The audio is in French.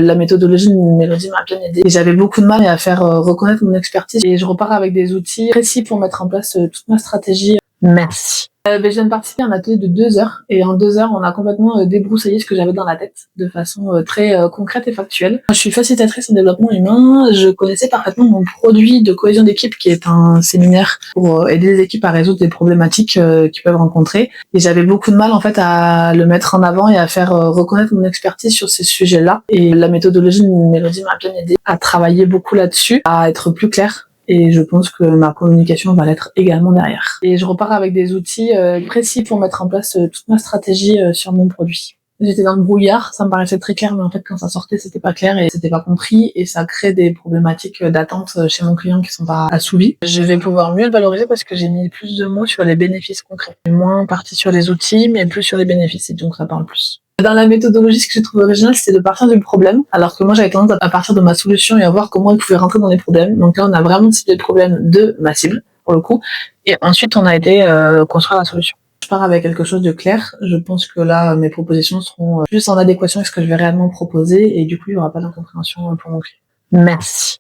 La méthodologie de Mélodie m'a bien aidée. J'avais beaucoup de mal à faire reconnaître mon expertise et je repars avec des outils précis pour mettre en place toute ma stratégie. Merci. Je viens de participer à un atelier de 2 heures et en 2 heures, on a complètement débroussaillé ce que j'avais dans la tête de façon très concrète et factuelle. Je suis facilitatrice en développement humain. Je connaissais parfaitement mon produit de cohésion d'équipe qui est un séminaire pour aider les équipes à résoudre des problématiques qu'ils peuvent rencontrer. Et j'avais beaucoup de mal en fait à le mettre en avant et à faire reconnaître mon expertise sur ces sujets-là. Et la méthodologie de Mélodie m'a bien aidée à travailler beaucoup là-dessus, à être plus claire. Et je pense que ma communication va l'être également derrière. Et je repars avec des outils précis pour mettre en place toute ma stratégie sur mon produit. J'étais dans le brouillard, ça me paraissait très clair, mais en fait quand ça sortait c'était pas clair et c'était pas compris et ça crée des problématiques d'attente chez mon client qui sont pas assouvies. Je vais pouvoir mieux le valoriser parce que j'ai mis plus de mots sur les bénéfices concrets. Moins parti sur les outils, mais plus sur les bénéfices et donc ça parle plus. Dans la méthodologie, ce que j'ai trouvé original, c'était de partir du problème, alors que moi j'avais tendance à partir de ma solution et à voir comment il pouvait rentrer dans les problèmes. Donc là, on a vraiment ciblé le problème de ma cible, pour le coup, et ensuite on a été construire la solution. Je pars avec quelque chose de clair. Je pense que là, mes propositions seront plus en adéquation avec ce que je vais réellement proposer, et du coup, il n'y aura pas d'incompréhension pour mon client. Merci.